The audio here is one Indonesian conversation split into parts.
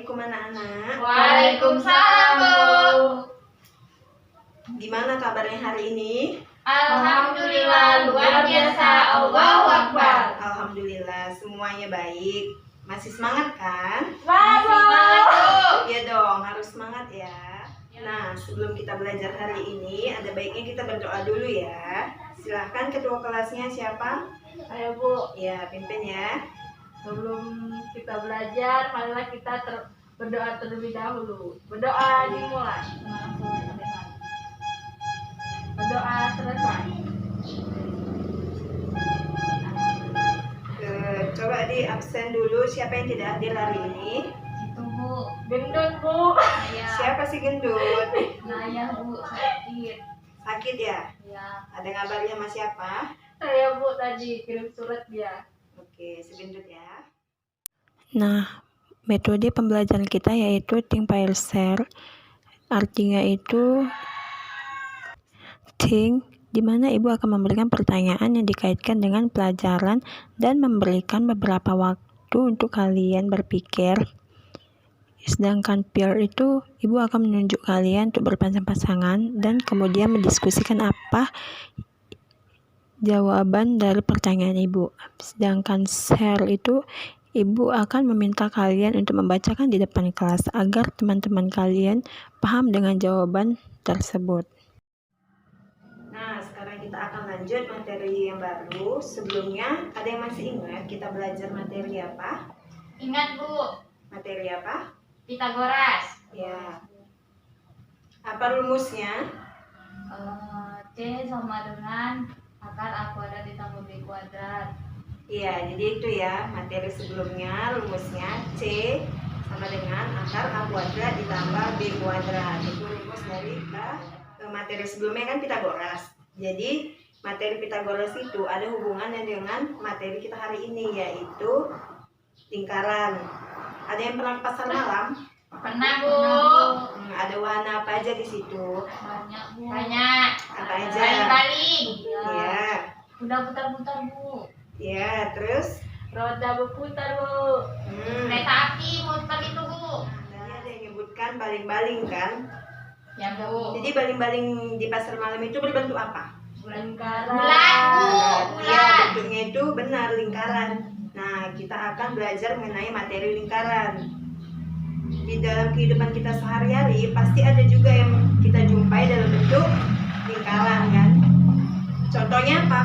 Assalamualaikum anak-anak. Waalaikumsalam, Bu. Gimana kabarnya hari ini? Alhamdulillah, luar biasa. Allahu Akbar. Alhamdulillah, semuanya baik. Masih semangat kan? Semangat, Bu. Iya dong, harus semangat ya. Nah, sebelum kita belajar hari ini, ada baiknya kita berdoa dulu ya. Silahkan ketua kelasnya siapa? Ayo, Bu. Ya, pimpin ya. Sebelum kita belajar, marilah kita berdoa terlebih dahulu. Berdoa dimulai. Berdoa selesai. Coba di absen dulu siapa yang tidak hadir hari ini. Itu, Bu. Gendut, Bu. Siapa sih gendut? Naya, Bu. Sakit. Sakit ya? Ya. Ada ngabarnya sama siapa? Saya, Bu, tadi kirim surat dia. Oke, si gendut ya. Nah, metode pembelajaran kita yaitu think, file, share. Artinya itu think, di mana ibu akan memberikan pertanyaan yang dikaitkan dengan pelajaran dan memberikan beberapa waktu untuk kalian berpikir. Sedangkan peer itu ibu akan menunjuk kalian untuk berpasang-pasangan dan kemudian mendiskusikan apa jawaban dari pertanyaan ibu. Sedangkan share itu ibu akan meminta kalian untuk membacakan di depan kelas agar teman-teman kalian paham dengan jawaban tersebut. Nah, sekarang kita akan lanjut materi yang baru. Sebelumnya, ada yang masih ingat kita belajar materi apa? Ingat, Bu. Materi apa? Pitagoras. Ya. Apa rumusnya? C sama dengan akar A kuadrat ditambah B kuadrat. Iya, jadi itu ya materi sebelumnya rumusnya C sama dengan akar A kuadrat ditambah B kuadrat. Itu rumus dari materi sebelumnya kan Pitagoras. Jadi materi Pitagoras itu ada hubungannya dengan materi kita hari ini, yaitu lingkaran. Ada yang pernah ke pasar malam? Pernah, Bu. Ada wahana apa aja di situ? Banyak, Bu. Banyak. Apa aja? Baling-baling. Iya. Udah putar-putar, Bu. Iya, terus? Roda berputar, Bu. Kereta api muter itu, Bu. Tadi ada yang nyebutkan baling-baling kan? Ya, Bu. Jadi baling-baling di pasar malam itu berbentuk apa? Lingkaran. Bulat, Bu. Iya, Bulat. bentuknya itu benar lingkaran. Nah, kita akan belajar mengenai materi lingkaran. Di dalam kehidupan kita sehari-hari pasti ada juga yang kita jumpai dalam bentuk lingkaran kan? Contohnya apa?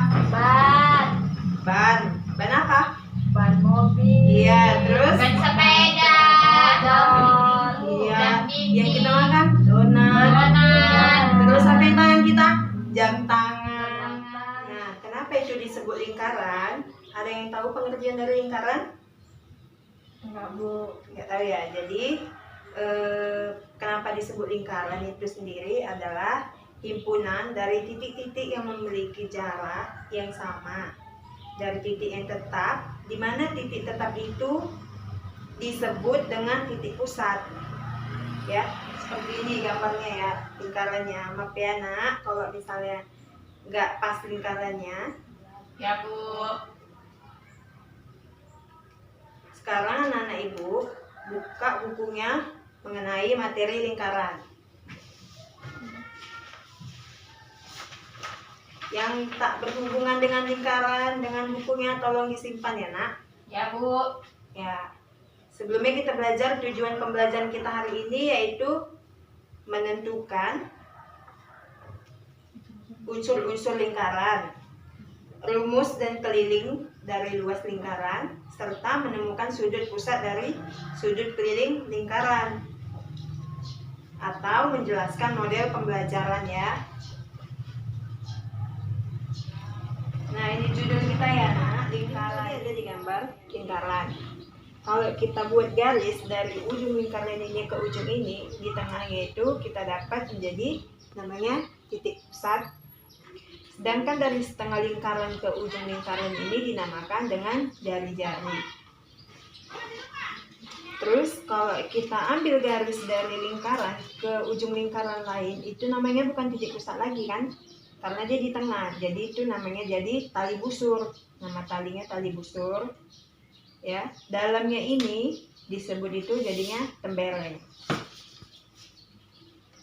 Ban. Ban apa? Ban mobil. Iya, terus? Ban sepeda. Don. Iya, yang kita makan donat. Terus apa yang tangan kita? Jam tangan. Nah, kenapa itu disebut lingkaran? Ada yang tahu pengertian dari lingkaran? Enggak, Bu. Nggak tahu ya. Jadi kenapa disebut lingkaran itu sendiri adalah himpunan dari titik-titik yang memiliki jarak yang sama dari titik yang tetap, di mana titik tetap itu disebut dengan titik pusat. Ya, seperti ini gambarnya ya, lingkarannya. Maaf ya nak, kalau misalnya nggak pas lingkarannya. Ya, Bu. Sekarang anak-anak ibu buka bukunya mengenai materi lingkaran. Yang tak berhubungan dengan lingkaran, dengan bukunya tolong disimpan ya nak. Ya, Bu. Ya. Sebelumnya kita belajar tujuan pembelajaran kita hari ini yaitu menentukan unsur-unsur lingkaran, rumus dan keliling dari luas lingkaran, serta menemukan sudut pusat dari sudut keliling lingkaran, atau menjelaskan model pembelajaran ya. Nah, ini judul kita ya nak, lingkaran. Ini ada di gambar lingkaran. Kalau kita buat garis dari ujung lingkaran ini ke ujung ini, di tengahnya itu kita dapat menjadi namanya titik pusat. Sedangkan dari setengah lingkaran ke ujung lingkaran ini dinamakan dengan jari-jari. Terus kalau kita ambil garis dari lingkaran ke ujung lingkaran lain, itu namanya bukan titik pusat lagi kan? Karena dia di tengah, jadi itu namanya jadi tali busur. Nama talinya tali busur. Ya, dalamnya ini disebut itu jadinya tembereng.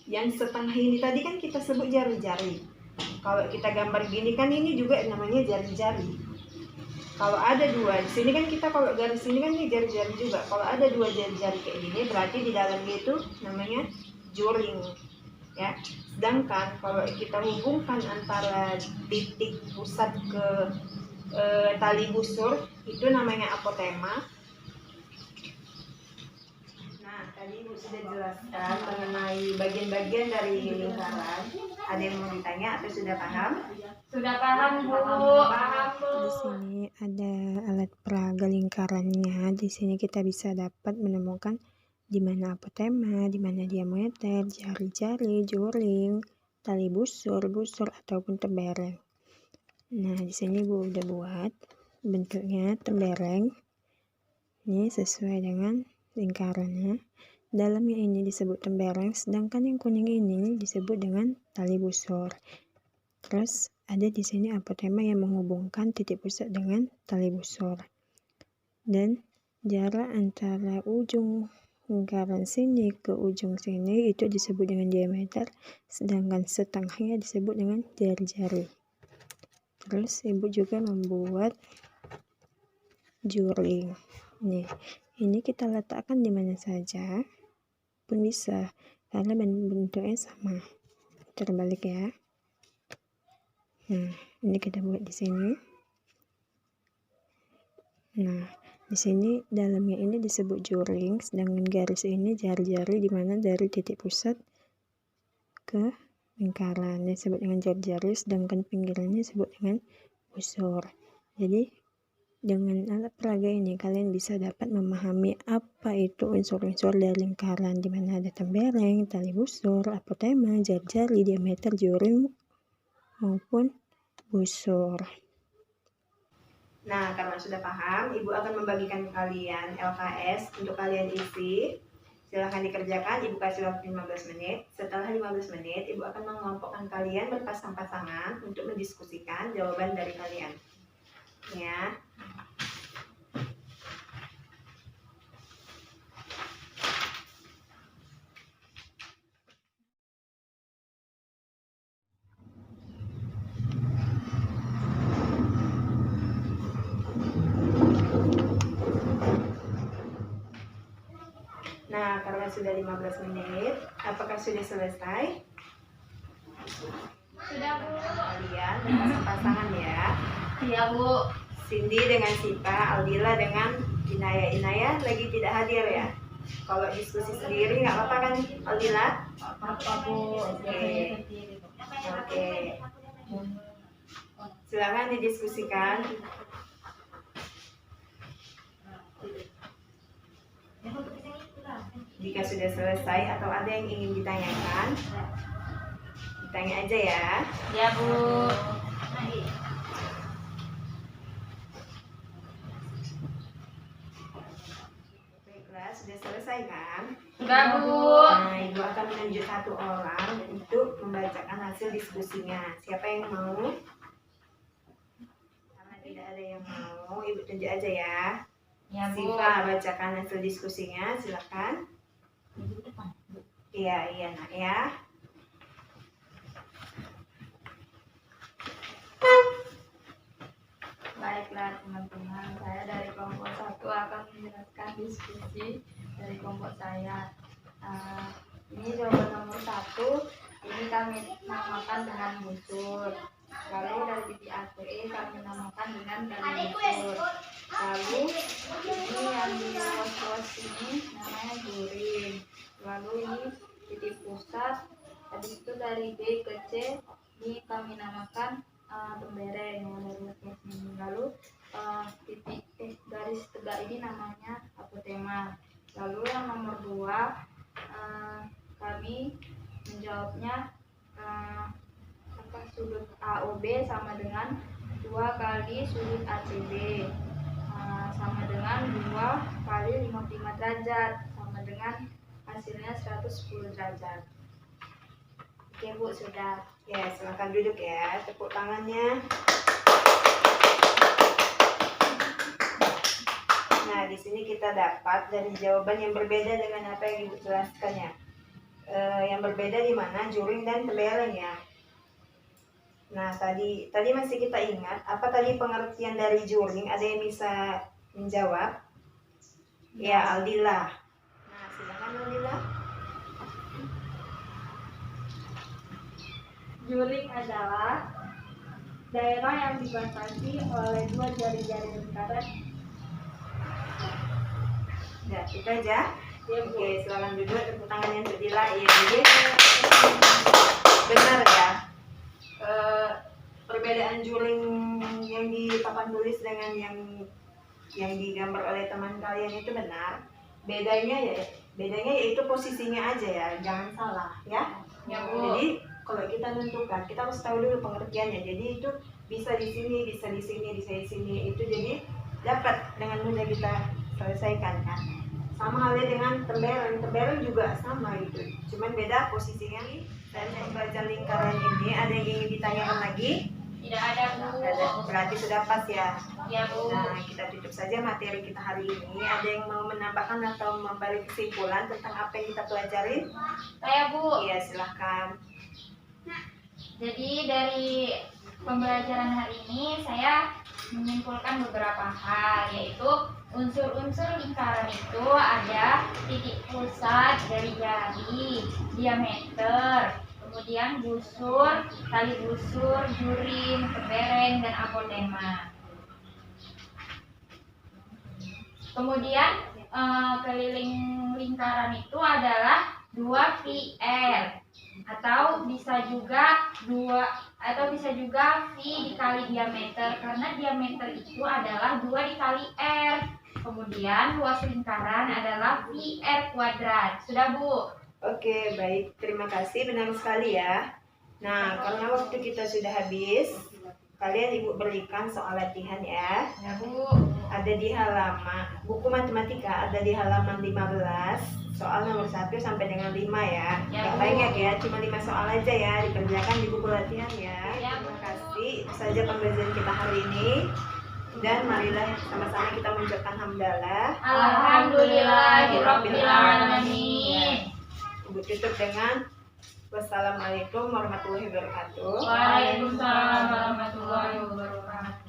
Yang setengah ini tadi kan kita sebut jari-jari. Kalau kita gambar gini kan ini juga namanya jari-jari. Kalau ada dua, di sini kan kita kalau garis ini kan ini jari-jari juga. Kalau ada dua jari-jari kayak gini, berarti di dalamnya itu namanya juring, ya. Sedangkan kalau kita hubungkan antara titik pusat ke tali busur, itu namanya apotema. Tadi Ibu sudah jelaskan mengenai bagian-bagian dari lingkaran. Ada yang mau ditanya atau sudah paham? Sudah paham, Bu. Paham, Bu. Di sini ada alat peraga lingkarannya. Di sini kita bisa dapat menemukan di mana apotema, di mana diameter, jari-jari, juring, tali busur ataupun tembereng. Nah, di sini Bu udah buat bentuknya tembereng. Ini sesuai dengan lingkarannya. Dalamnya ini disebut tembereng, sedangkan yang kuning ini disebut dengan tali busur. Terus ada di sini apotema yang menghubungkan titik pusat dengan tali busur. Dan jarak antara ujung lingkaran sini ke ujung sini itu disebut dengan diameter, sedangkan setengahnya disebut dengan jari-jari. Terus Ibu juga membuat juring. Ini kita letakkan di mana saja pun bisa karena bentuknya sama, terbalik ya. Nah, ini kita buat di sini. Nah, di sini dalamnya ini disebut juring, sedangkan garis ini jari-jari di mana dari titik pusat ke lingkaran disebut dengan jari-jari, sedangkan pinggirannya disebut dengan busur. Jadi dengan alat peraga ini kalian bisa dapat memahami apa itu unsur-unsur dari lingkaran, di mana ada tembereng, tali busur, apotema, jari-jari, diameter, juring maupun busur. Nah, karena sudah paham, Ibu akan membagikan kalian LKS untuk kalian isi. Silahkan dikerjakan, Ibu kasih waktu 15 menit. Setelah 15 menit, Ibu akan mengelompokkan kalian berpasang-pasangan untuk mendiskusikan jawaban dari kalian. Ya. Nah, karena sudah 15 menit, apakah sudah selesai? Sudah, Bu. Kalian berpasang-pasangan ya. Iya, Bu. Cindy dengan Sipa, Aldila dengan Inaya lagi tidak hadir ya. Kalau diskusi sendiri nggak apa-apa kan Aldila? Apa, Bu? Oke. Silakan didiskusikan. Jika sudah selesai atau ada yang ingin ditanyakan, ditanya aja ya. Ya, Bu. Baiklah, sudah selesai kan? Sudah, Bu. Nah, Ibu akan menunjuk satu orang untuk membacakan hasil diskusinya. Siapa yang mau? Karena tidak ada yang mau, Ibu tunjuk aja ya. Ya, Bu. Siva, bacakan hasil diskusinya, silakan. Iya, nak ya. Baiklah teman-teman, saya dari kelompok 1 akan menjelaskan diskusi dari kelompok saya. Ini jawaban nomor 1, ini kami namakan dengan busur. Lalu dari titik ATE kami namakan dengan tali busur. Lalu ini yang di pos-pos ini namanya juring. Lalu ini titik pusat. Habis itu dari B ke C ini kami namakan tembereng yang dari lepas ini. Lalu titik garis tegak ini namanya apotema. Lalu yang nomor 2 kami menjawabnya sudut AOB sama dengan 2 kali sudut ACB sama dengan 2 kali 55 derajat sama dengan hasilnya 110 derajat. Oke Bu, sudah. Ya, silakan duduk ya. Tepuk tangannya. Nah, di sini kita dapat dari jawaban yang berbeda dengan apa yang Ibu jelaskan ya. Yang berbeda di mana juring dan tembeling ya. Nah, tadi masih kita ingat apa tadi pengertian dari juring? Ada yang bisa menjawab? Ya, Aldila. Nah, silakan Aldila. Juring adalah daerah yang dibatasi oleh dua jari-jari lingkaran. Ya, itu aja. Ya, Bu. Oke, silakan duduk. Tepuk tangannya untuk Dila. Iya, jadi benar ya. Perbedaan juring yang di papan tulis dengan yang digambar oleh teman kalian itu benar. Bedanya yaitu posisinya aja ya, jangan salah ya. Ya, Bu. Jadi kalau kita menentukan, kita harus tahu dulu pengertiannya. Jadi itu bisa di sini, bisa di sini, bisa di sini. Itu jadi dapat dengan mudah kita selesaikan kan. Sama halnya dengan tembeling juga sama gitu. Cuman beda posisinya nih. Dan membaca lingkaran ini ada yang ingin ditanyakan lagi? Tidak ada, Bu. Ada. Berarti sudah pas ya. Ya, Bu. Nah, kita tutup saja materi kita hari ini. Ada yang mau menambahkan atau memberi kesimpulan tentang apa yang kita pelajarin? Saya, Bu. Iya, silahkan. Jadi dari pembelajaran hari ini saya menyimpulkan beberapa hal, yaitu unsur-unsur lingkaran itu ada titik pusat dari jari, diameter, kemudian busur, tali busur, juring, tembereng, dan apotema. Kemudian keliling lingkaran itu adalah 2 PR atau bisa juga V dikali diameter, karena diameter itu adalah 2 dikali R. Kemudian luas lingkaran adalah PR kuadrat. Sudah, Bu? Oke, baik. Terima kasih. Benar sekali ya. Nah, karena waktu kita sudah habis, kalian Ibu berikan soal latihan ya. Ya, Bu. Ada di halaman buku matematika, ada di halaman 15, soal nomor 1 sampai dengan 5 ya. Ya, Nggak Bu. banyak ya, cuma 5 soal aja ya, dikerjakan di buku latihan ya. Ya, Bu. Terima kasih. Itu saja pembelajaran kita hari ini. Dan marilah sama-sama kita mengucapkan hamdalah. Alhamdulillahirabbil alamin. Ibu tutup dengan wassalamualaikum warahmatullahi wabarakatuh. Waalaikumsalam warahmatullahi wabarakatuh.